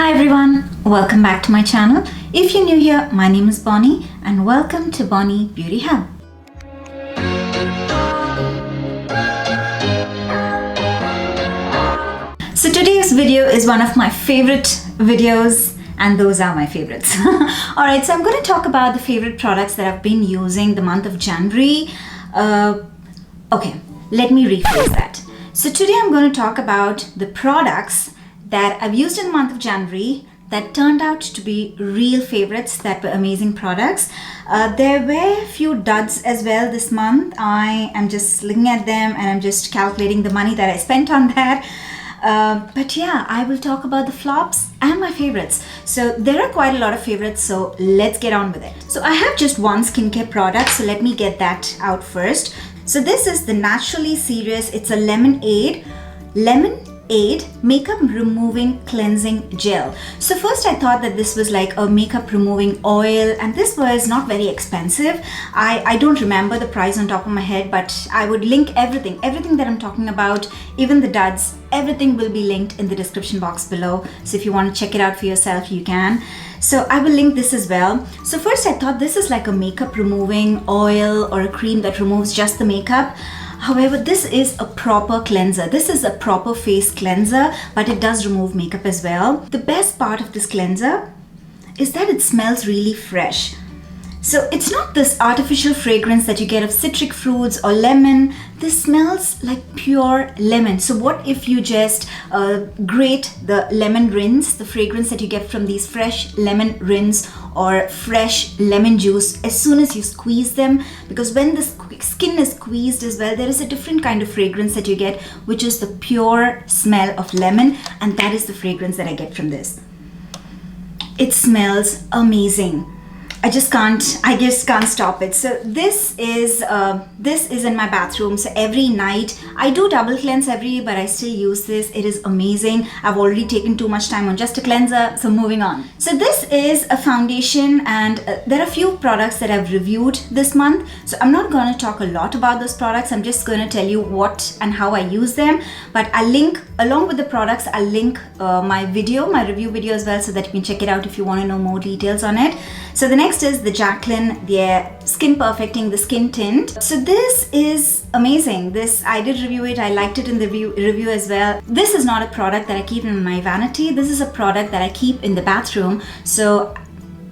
Hi everyone, welcome back to my channel. If you're new here, my name is Bonny and welcome to Bonny Beauty Hub. So today's video is one of my favorite videos and those are my favorites. Alright, so I'm going to talk about the favorite products that I've been using the month of January. Okay, let me rephrase that. So today I'm going to talk about the products that I've used in the month of January that turned out to be real favorites, that were amazing products. There were a few duds as well this month. I am just looking at them and I'm just calculating the money that I spent on that. But yeah, I will talk about the flops and my favorites. So there are quite a lot of favorites, so let's get on with it. So I have just one skincare product, so let me get that out first. So this is the Naturally Serious. It's a Lemonade makeup removing cleansing gel. So first I thought that this was like a makeup removing oil and this was not very expensive. I don't remember the price on top of my head, but I would link everything that I'm talking about, even the duds, everything will be linked in the description box below. So if you want to check it out for yourself, you can. So I will link this as well. So first I thought this is like a makeup removing oil or a cream that removes just the makeup. However, this is a proper cleanser. This is a proper face cleanser, but it does remove makeup as well. The best part of this cleanser is that it smells really fresh. So it's not this artificial fragrance that you get of citric fruits or lemon. This smells like pure lemon. So what if you just grate the lemon rinse, the fragrance that you get from these fresh lemon rinse or fresh lemon juice as soon as you squeeze them, because when the skin is squeezed as well, there is a different kind of fragrance that you get, which is the pure smell of lemon, and that is the fragrance that I get from this. It smells amazing. I just can't stop it. So this is in my bathroom. So every night I do double cleanse every day, but I still use this. It is amazing. I've already taken too much time on just a cleanser, so moving on. So this is a foundation, and there are a few products that I've reviewed this month. So I'm not going to talk a lot about those products. I'm just going to tell you what and how I use them. But I'll link, along with the products, I'll link my review video as well, so that you can check it out if you want to know more details on it. So the next is the Jaclyn, their Skin Perfecting the Skin Tint. So this is amazing. This, I did review it. I liked it in the review as well. This is not a product that I keep in my vanity. This is a product that I keep in the bathroom. So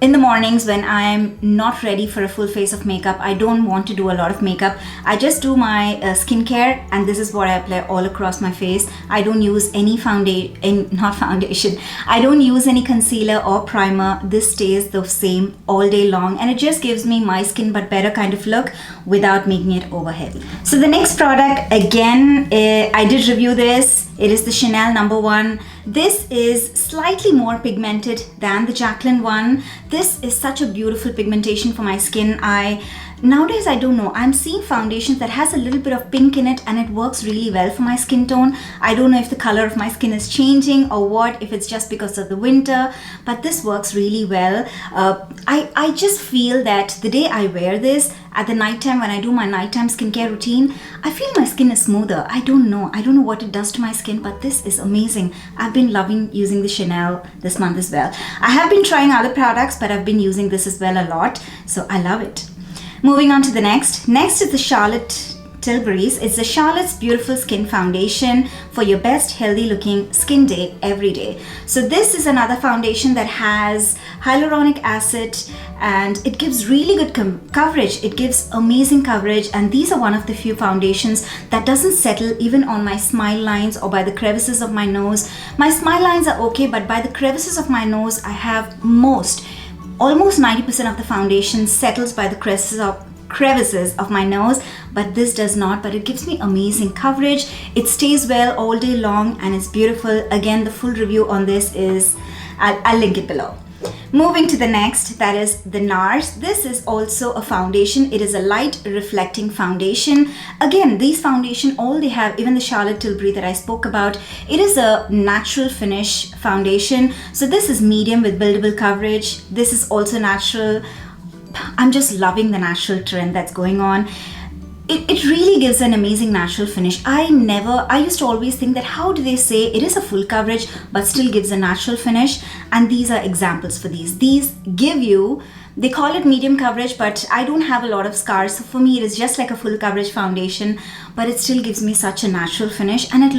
in the mornings when I'm not ready for a full face of makeup, I don't want to do a lot of makeup. I just do my skincare, and this is what I apply all across my face. I don't use any foundation. I don't use any concealer or primer. This stays the same all day long, and it just gives me my skin but better kind of look without making it over heavy. So the next product, again, I did review this. It is the Chanel No. 1. This is slightly more pigmented than the Jaclyn one. This is such a beautiful pigmentation for my skin. Nowadays, I don't know, I'm seeing foundations that has a little bit of pink in it and it works really well for my skin tone. I don't know if the color of my skin is changing or what, if it's just because of the winter, but this works really well. I just feel that the day I wear this, at the nighttime when I do my nighttime skincare routine, I feel my skin is smoother. I don't know what it does to my skin, but this is amazing. I've been loving using the Chanel this month as well. I have been trying other products, but I've been using this as well a lot, so I love it. Moving on to the next. Next is the Charlotte Tilbury's. It's the Charlotte's Beautiful Skin Foundation for your best healthy looking skin day every day. So this is another foundation that has hyaluronic acid and it gives really good coverage. It gives amazing coverage, and these are one of the few foundations that doesn't settle even on my smile lines or by the crevices of my nose. My smile lines are okay, but by the crevices of my nose, I have almost 90% of the foundation settles by the crevices of my nose, but this does not. But it gives me amazing coverage. It stays well all day long and it's beautiful. Again, the full review on this is, I'll link it below. Moving to the next, that is the NARS. This is also a foundation. It is a light reflecting foundation. Again, these foundation, all they have, even the Charlotte Tilbury that I spoke about, it is a natural finish foundation. So this is medium with buildable coverage. This is also natural. I'm just loving the natural trend that's going on. it really gives an amazing natural finish. I used to always think that how do they say it is a full coverage but still gives a natural finish, and these are examples for these. These give you, they call it medium coverage, but I don't have a lot of scars, so for me it is just like a full coverage foundation, but it still gives me such a natural finish, and it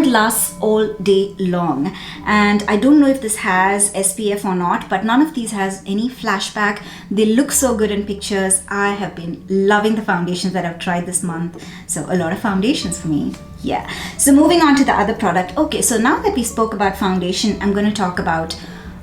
lasts all day long. And I don't know if this has SPF or not, but none of these has any flashback. They look so good in pictures. I have been loving the foundations that I've tried this month, so a lot of foundations for me. Yeah, so moving on to the other product. Okay, so now that we spoke about foundation, I'm going to talk about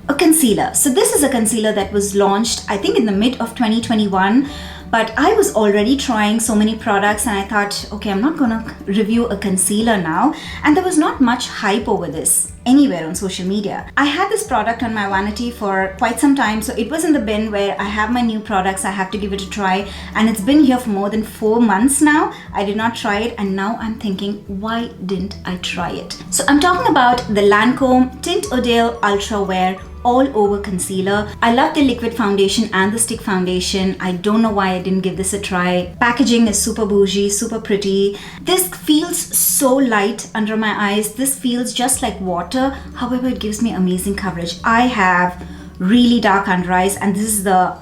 a concealer. So this is a concealer that was launched, I think, in the mid of 2021, but I was already trying so many products and I thought, okay, I'm not gonna review a concealer now, and there was not much hype over this anywhere on social media. I had this product on my vanity for quite some time, so it was in the bin where I have my new products, I have to give it a try, and it's been here for more than 4 months now. I did not try it, and now I'm thinking, why didn't I try it? So I'm talking about the Lancome Tint Idole Ultra Wear All Over Concealer. I love the liquid foundation and the stick foundation. I don't know why I didn't give this a try. Packaging is super bougie, super pretty. This feels so light under my eyes. This feels just like water. However, it gives me amazing coverage. I have really dark under eyes, and this is the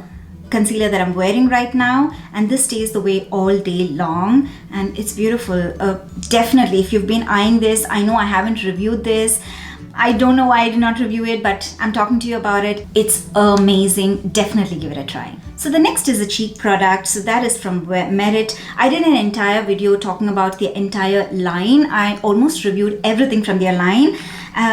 concealer that I'm wearing right now, and this stays the way all day long, and it's beautiful. Definitely, if you've been eyeing this, I know I haven't reviewed this. I don't know why I did not review it, but I'm talking to you about it. It's amazing. Definitely give it a try. So the next is a cheek product. So that is from Merit. I did an entire video talking about the entire line. I almost reviewed everything from their line.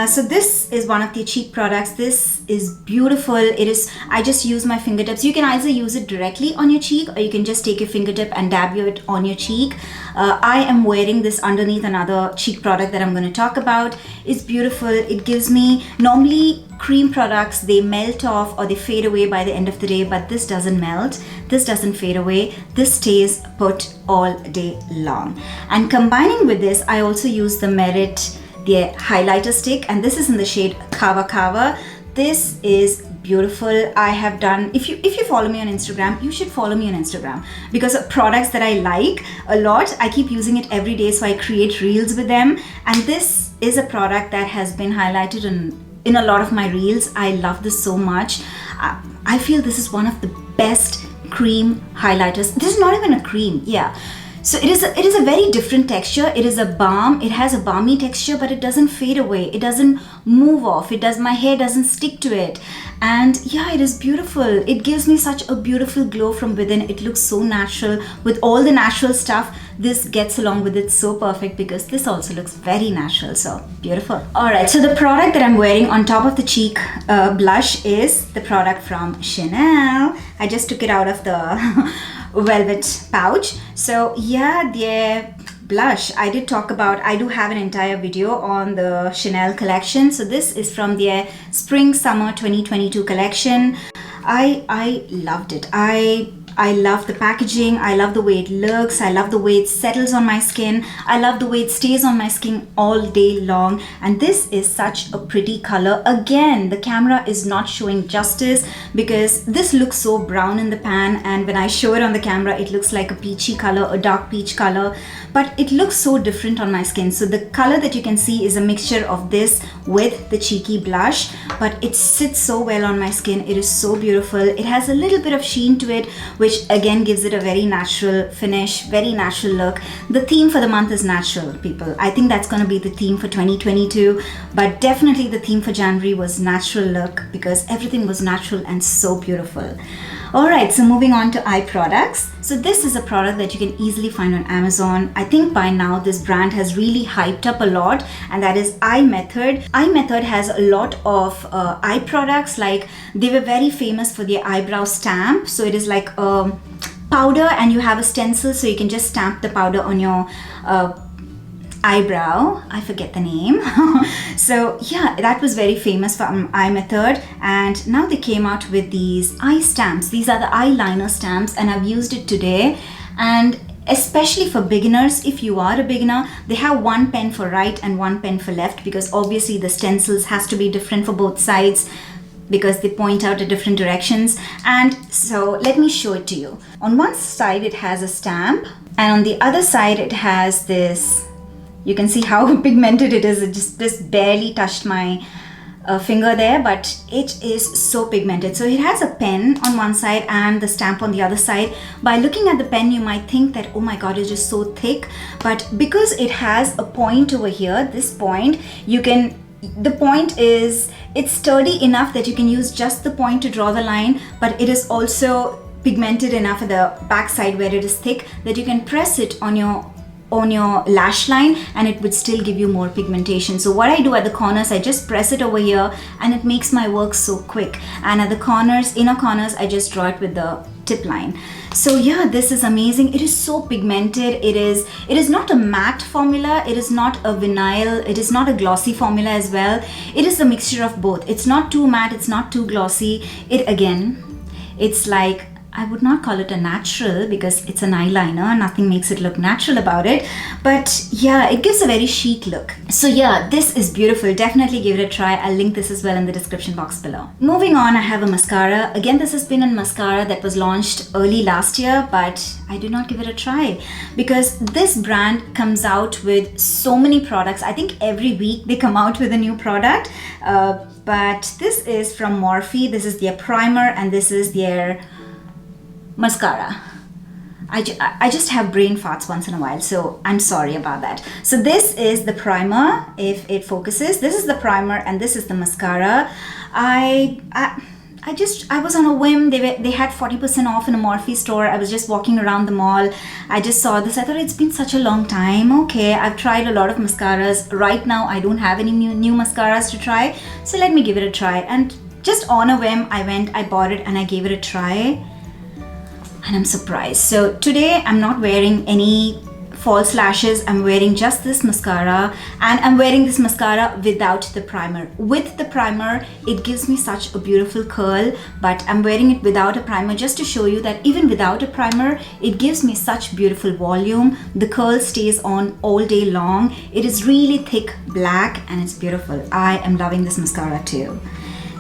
So this is one of the cheek products. This is beautiful. It is, I just use my fingertips. You can either use it directly on your cheek, or you can just take your fingertip and dab it on your cheek. I am wearing this underneath another cheek product that I'm going to talk about. It's beautiful. It gives me, normally cream products, they melt off or they fade away by the end of the day, but this doesn't melt. This doesn't fade away. This stays put all day long. And combining with this, I also use the Merit, the highlighter stick, and this is in the shade Cava. This is beautiful. I have done, if you follow me on Instagram, you should follow me on Instagram, because of products that I like a lot, I keep using it every day, so I create reels with them, and this is a product that has been highlighted in a lot of my reels. I love this so much. I feel this is one of the best cream highlighters. This is not even a cream, yeah. So it is a very different texture. It is a balm. It has a balmy texture, but it doesn't fade away. It doesn't move off. My hair doesn't stick to it. And yeah, it is beautiful. It gives me such a beautiful glow from within. It looks so natural. With all the natural stuff, this gets along with it so perfect, because this also looks very natural. So beautiful. All right, so the product that I'm wearing on top of the cheek blush is the product from Chanel. I just took it out of the velvet pouch. So yeah, their blush, I did talk about, I do have an entire video on the Chanel collection. So this is from their spring summer 2022 collection. I loved it. I love the packaging. I love the way it looks. I love the way it settles on my skin. I love the way it stays on my skin all day long. And this is such a pretty color. Again, the camera is not showing justice, because this looks so brown in the pan, and when I show it on the camera, it looks like a peachy color, a dark peach color, but it looks so different on my skin. So the color that you can see is a mixture of this with the cheeky blush, but it sits so well on my skin. It is so beautiful. It has a little bit of sheen to it, which again gives it a very natural finish, very natural look. The theme for the month is natural, people. I think that's going to be the theme for 2022, but definitely the theme for January was natural look, because everything was natural and so beautiful. Alright, so moving on to eye products. So this is a product that you can easily find on Amazon. I think by now this brand has really hyped up a lot, and that is iMethod. iMethod has a lot of eye products. Like, they were very famous for their eyebrow stamp. So it is like a powder, and you have a stencil, so you can just stamp the powder on your eyebrow. I forget the name. So yeah, that was very famous from iMethod, and now they came out with these eye stamps. These are the eyeliner stamps, and I've used it today. And especially for beginners, if you are a beginner, they have one pen for right and one pen for left, because obviously the stencils has to be different for both sides. because they point out at different directions. And so let me show it to you. On one side it has a stamp, and on the other side it has this, you can see how pigmented it is. It just barely touched my finger there, but it is so pigmented. So it has a pen on one side and the stamp on the other side. By looking at the pen you might think that, oh my god, it's just so thick, but because it has a point over here, this point, the point is, it's sturdy enough that you can use just the point to draw the line, but it is also pigmented enough at the back side where it is thick that you can press it on your lash line and it would still give you more pigmentation. So what I do at the corners, I just press it over here and it makes my work so quick. And at the corners, inner corners, I just draw it with the tip line. So yeah, this is amazing. It is so pigmented. It is not a matte formula, it is not a vinyl, it is not a glossy formula as well. It is a mixture of both. It's not too matte, it's not too glossy. It's like, I would not call it a natural because it's an eyeliner. Nothing makes it look natural about it. But yeah, it gives a very chic look. So yeah, this is beautiful. Definitely give it a try. I'll link this as well in the description box below. Moving on, I have a mascara. Again, this has been a mascara that was launched early last year, but I did not give it a try because this brand comes out with so many products. I think every week they come out with a new product. But this is from Morphe. This is their primer and this is their mascara. I just have brain farts once in a while, so I'm sorry about that. So this is the primer, if it focuses. This is the primer and this is the mascara. I was on a whim. They had 40% off in a Morphe store. I was just walking around the mall. I just saw this. I thought it's been such a long time. Okay, I've tried a lot of mascaras. Right now I don't have any new mascaras to try, so let me give it a try. And just on a whim, I went, I bought it and I gave it a try. And I'm surprised. So today I'm not wearing any false lashes. I'm wearing just this mascara, and I'm wearing this mascara without the primer. With the primer, it gives me such a beautiful curl, but I'm wearing it without a primer just to show you that even without a primer, it gives me such beautiful volume. The curl stays on all day long. It is really thick black and it's beautiful. I am loving this mascara too.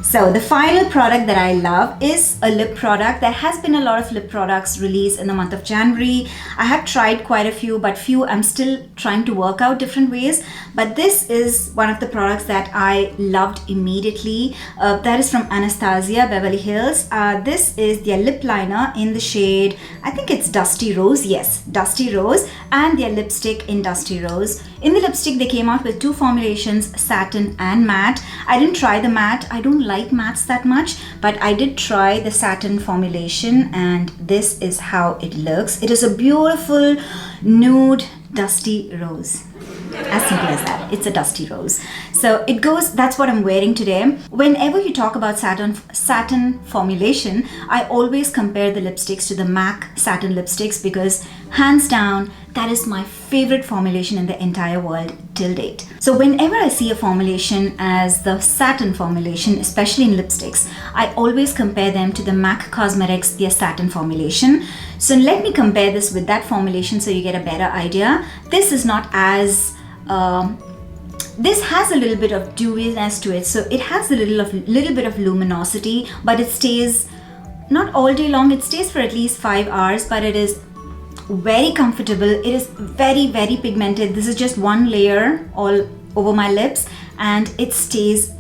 So the final product that I love is a lip product. There has been a lot of lip products released in the month of January. I have tried quite a few, but few I'm still trying to work out different ways. But this is one of the products that I loved immediately. That is from Anastasia, Beverly Hills. This is their lip liner in the shade, I think it's Dusty Rose. Yes, Dusty Rose, and their lipstick in Dusty Rose. In the lipstick, they came out with two formulations, satin and matte. I didn't try the matte. I don't like mattes that much, but I did try the satin formulation and this is how it looks. It is a beautiful nude dusty rose. As simple as that. It's a dusty rose. So it goes, that's what I'm wearing today. Whenever you talk about satin formulation, I always compare the lipsticks to the MAC satin lipsticks because hands down, that is my favorite formulation in the entire world till date. So whenever I see a formulation as the satin formulation, especially in lipsticks, I always compare them to the MAC Cosmetics, their satin formulation. So let me compare this with that formulation so you get a better idea. This is not as this has a little bit of dewiness to it, so it has a little bit of luminosity, but it stays not all day long. It stays for at least 5 hours, but it is very comfortable. It is very, very pigmented. This is just one layer all over my lips, and it stays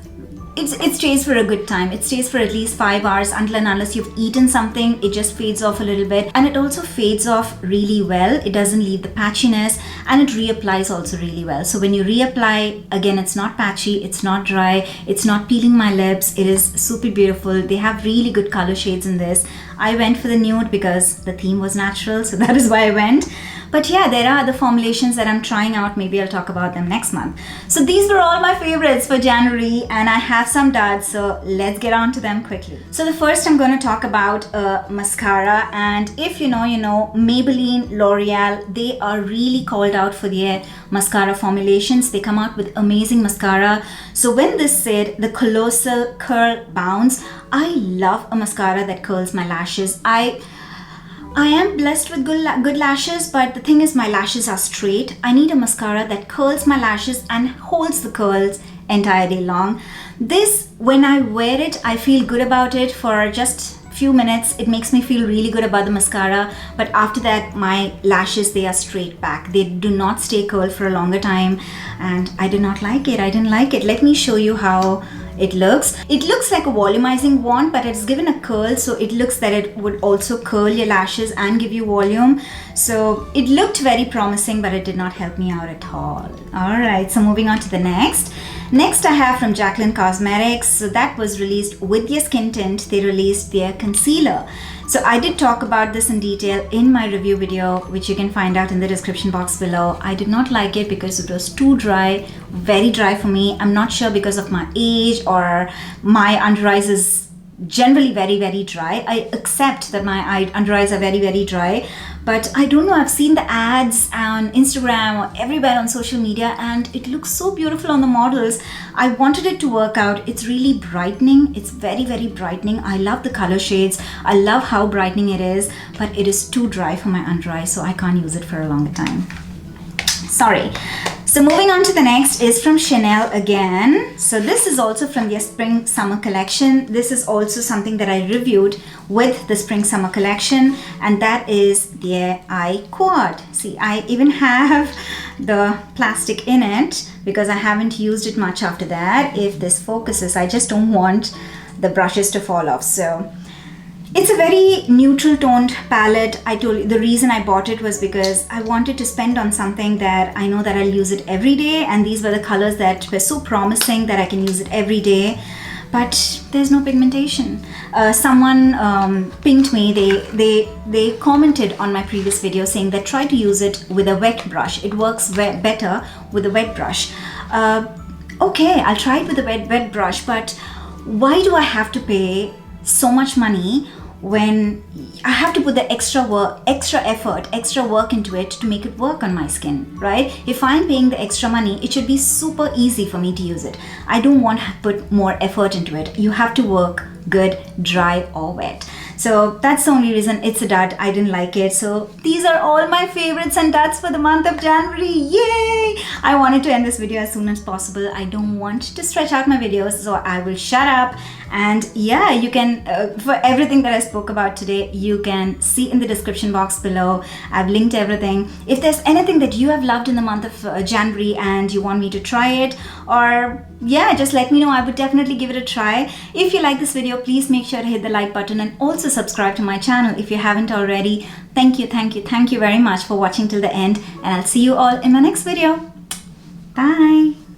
for a good time. It stays for at least 5 hours until and unless you've eaten something. It just fades off a little bit, and it also fades off really well. It doesn't leave the patchiness, and it reapplies also really well. So when you reapply, again, it's not patchy, it's not dry, it's not peeling my lips. It is super beautiful. They have really good color shades in this. I went for the nude because the theme was natural, so that is why I went. But yeah, there are other formulations that I'm trying out. Maybe I'll talk about them next month. So these were all my favorites for January, and I have some duds, so let's get on to them quickly. So the first I'm going to talk about mascara, and if you know, Maybelline, L'Oreal, they are really called out for their mascara formulations. They come out with amazing mascara. So when this said the Colossal Curl Bounce, I love a mascara that curls my lashes. I am blessed with good lashes, but the thing is my lashes are straight. I need a mascara that curls my lashes and holds the curls entire day long. This, when I wear it, I feel good about it for just few minutes. It makes me feel really good about the mascara, but after that my lashes, they are straight back. They do not stay curled for a longer time, and I did not like it. I didn't like it. Let me show you how it looks. It looks like a volumizing wand, but it's given a curl, so it looks that it would also curl your lashes and give you volume. So it looked very promising, but it did not help me out at all. Alright, so moving on to the next. Next I have from Jaclyn Cosmetics. So that was released with their skin tint. They released their concealer. So I did talk about this in detail in my review video, which you can find out in the description box below. I did not like it because it was too dry, very dry for me. I'm not sure because of my age or my under eyes is generally very dry. I accept that my under eyes are very dry, but I don't know, I've seen the ads on Instagram or everywhere on social media, and it looks so beautiful on the models. I wanted it to work out. It's really brightening. It's very brightening. I love the color shades. I love how brightening it is, but it is too dry for my under eye, so I can't use it for a longer time. Sorry. So moving on to the next is from Chanel again. So this is also from their spring summer collection. This is also something that I reviewed with the spring summer collection, and that is their eye quad. See, I even have the plastic in it because I haven't used it much after that. If this focuses, I just don't want the brushes to fall off. So it's a very neutral toned palette. I told you the reason I bought it was because I wanted to spend on something that I know that I'll use it every day, and these were the colors that were so promising that I can use it every day, but there's no pigmentation. Someone pinged me, they commented on my previous video saying that try to use it with a wet brush. It works better with a wet brush. Okay, I'll try it with a wet brush, but why do I have to pay so much money when I have to put the extra work, extra effort, extra work into it to make it work on my skin, right? If I'm paying the extra money, it should be super easy for me to use it. I don't want to put more effort into it. You have to work good, dry or wet. So that's the only reason it's a dud. I didn't like it. So these are all my favorites and duds for the month of January. Yay! I wanted to end this video as soon as possible. I don't want to stretch out my videos, so I will shut up. And yeah, you can, for everything that I spoke about today, you can see in the description box below. I've linked everything. If there's anything that you have loved in the month of January and you want me to try it, or yeah, just let me know. I would definitely give it a try. If you like this video, please make sure to hit the like button and also subscribe to my channel if you haven't already. Thank you very much for watching till the end, and I'll see you all in my next video. Bye.